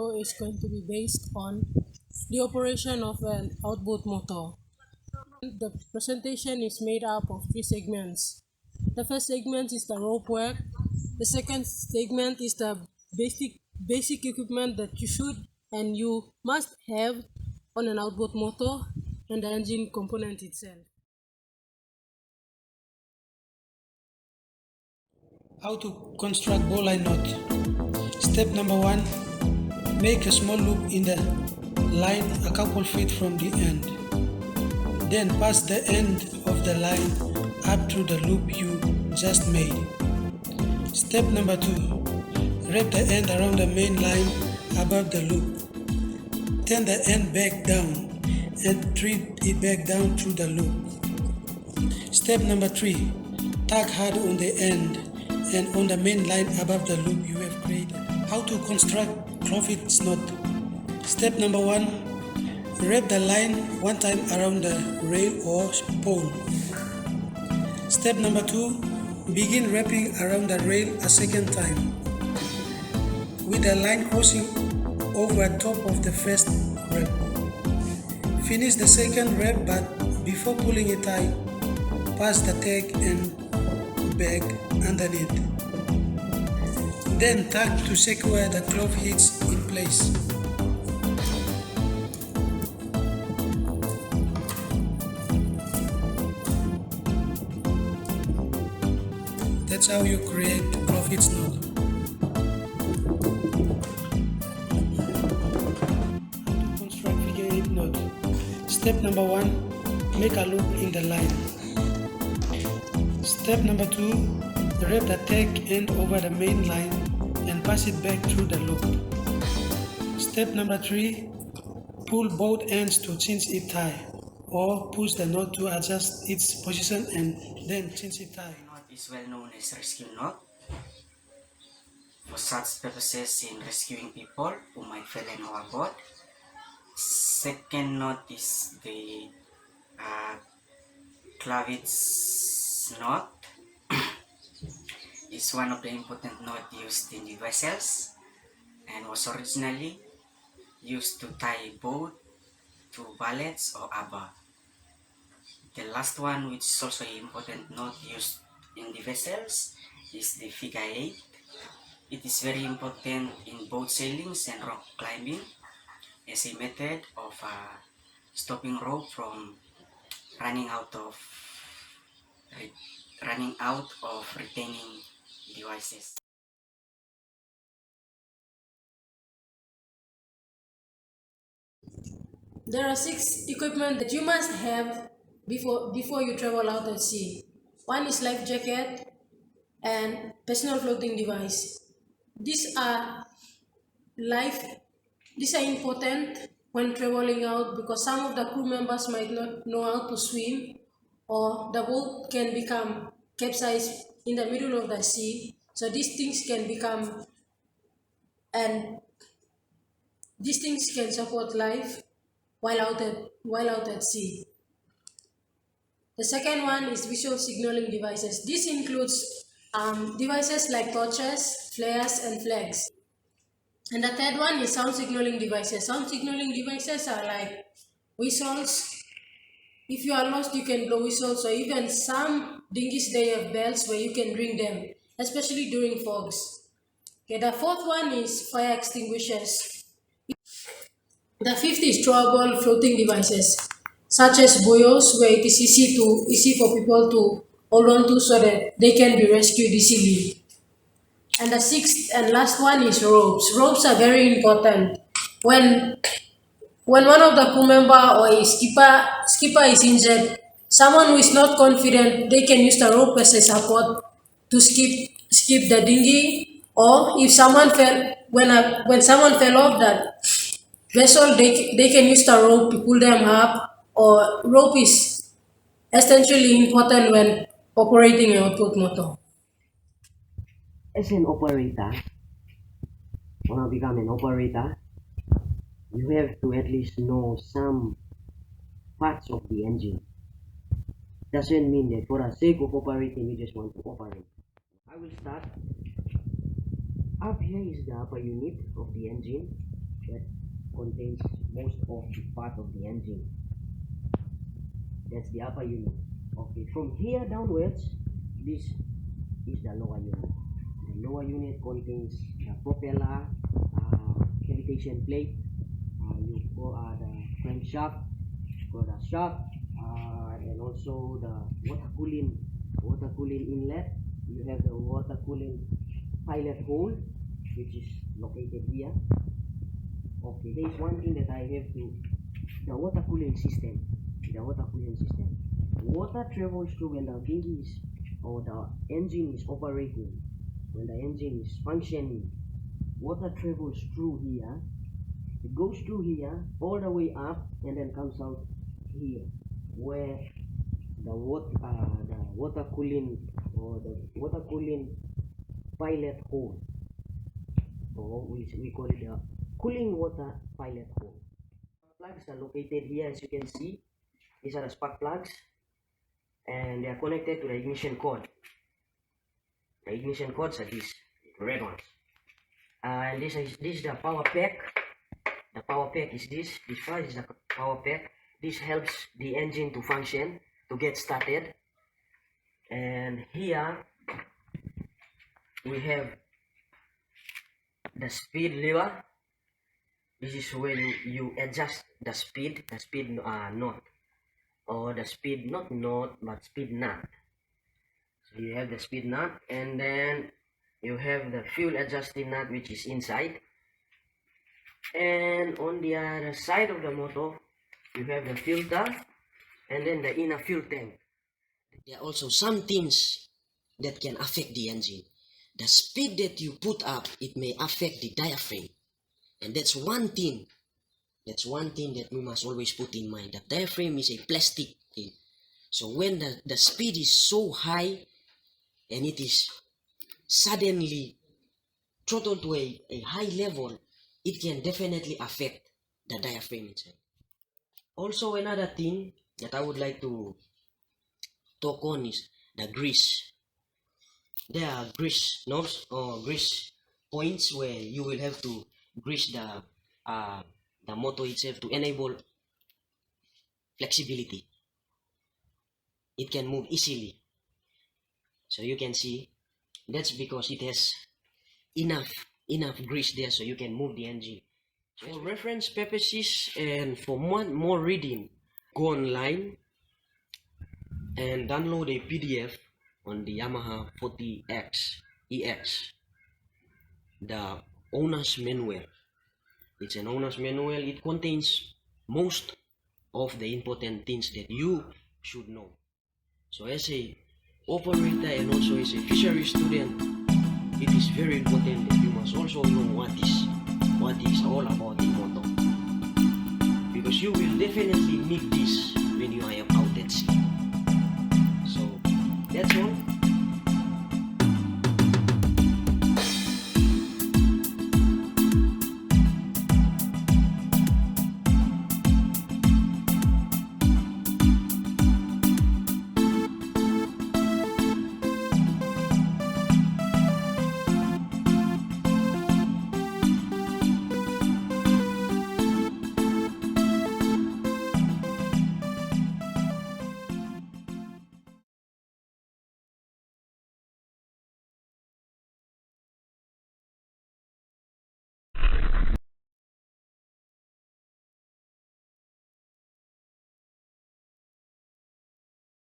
video is going to be based on the operation of an outboard motor. The presentation is made up of three segments. The first segment is the rope work. The second segment is the basic equipment that you should and you must have on an outboard motor, and the engine component itself. How to construct bowline knot. Step number 1. Make a small loop in the line a couple feet from the end. Then pass the end of the line up through the loop you just made. Step number 2. Wrap the end around the main line above the loop. Turn the end back down and thread it back down through the loop. Step number 3. Tug hard on the end and on the main line above the loop you have created. How to construct clove-hitch knot. Step number 1. Wrap the line one time around the rail or pole. Step number 2. Begin wrapping around the rail a second time, with the line crossing over top of the first wrap. Finish the second wrap, but before pulling it tight, pass the tag and bag underneath. Then tug to secure the clove hitch in place. That's how you create clove hitch knot. Construct figure 8 knot. Step number 1. Make a loop in the line. Step number 2. Wrap the tag end over the main line and pass it back through the loop. Step number 3. Pull both ends to cinch it tight, or push the knot to adjust its position and then cinch it tight. Knot is well known as rescue knot for such purposes in rescuing people who might fall in overboard. Second knot is the clove-hitch knot. Is one of the important knots used in the vessels and was originally used to tie boat to ballets or abba. The last one, which is also an important knot used in the vessels, is the figure 8. It is very important in boat sailings and rock climbing as a method of stopping rope from running out of retaining devices. There are 6 equipment that you must have before you travel out at sea. One is life jacket and personal floating device. These are important when traveling out because some of the crew members might not know how to swim, or the boat can become capsized in the middle of the sea. So these things can support life while out at sea. The second one is visual signaling devices. This includes devices like torches, flares, and flags. And the third one is sound signaling devices. Sound signaling devices are like whistles. If you are lost, you can blow whistles, or even some dinghies, they have bells where you can ring them, especially during fogs. Okay, the fourth one is fire extinguishers. The fifth is throwable floating devices, such as buoys, where it is easy for people to hold on to so that they can be rescued easily. And the sixth and last one is ropes. Ropes are very important. When one of the crew member or a skipper is injured, someone who is not confident, they can use the rope as a support to skip the dinghy, or if someone fell when someone fell off that vessel, they can use the rope to pull them up. Or rope is essentially important when operating an outboard motor. As an operator, when I become an operator, you have to at least know some parts of the engine. Doesn't mean that for the sake of operating, you just want to operate. I will start. Up here is the upper unit of the engine. that contains most of the part of the engine. That's the upper unit. Okay, from here downwards, this is the lower unit. The lower unit contains the propeller, cavitation plate, you go the crankshaft, got the shaft, and also the water cooling inlet. You have the water cooling pilot hole, which is located here. Okay, there is one thing that I have to, the water cooling system. The water cooling system. Water travels through when the dinghy is, or the engine is operating, when the engine is functioning. Water travels through here. It goes through here all the way up and then comes out here, where the water cooling or the water cooling pilot hole, or we call it the cooling water pilot hole. Plugs are located here, as you can see. These are the spark plugs, and they are connected to the ignition cord. The ignition cords are these red ones, and this is the power pack. The power pack is this. This part is the power pack. This helps the engine to function, to get started. And here we have the speed lever. This is where you adjust the speed knot, or the speed not knot but speed nut. So you have the speed nut, and then you have the fuel adjusting nut, which is inside. And on the other side of the motor, you have the filter and then the inner fuel tank. There are also some things that can affect the engine. The speed that you put up, it may affect the diaphragm. And that's one thing that we must always put in mind. The diaphragm is a plastic thing. So when the speed is so high and it is suddenly throttled to a high level, it can definitely affect the diaphragm inside. Also, another thing that I would like to talk on is the grease. There are grease knobs or grease points where you will have to grease the motor itself to enable flexibility. It can move easily. So you can see that's because it has enough grease there, so you can move the engine. For reference purposes and for more reading, go online and download a PDF on the Yamaha 40X EX, the owner's manual. It's an owner's manual. It contains most of the important things that you should know. So as a operator and also as a fishery student, it is very important that you must also know what is all about the motor, because you will definitely need this when you are out at sea. So that's all.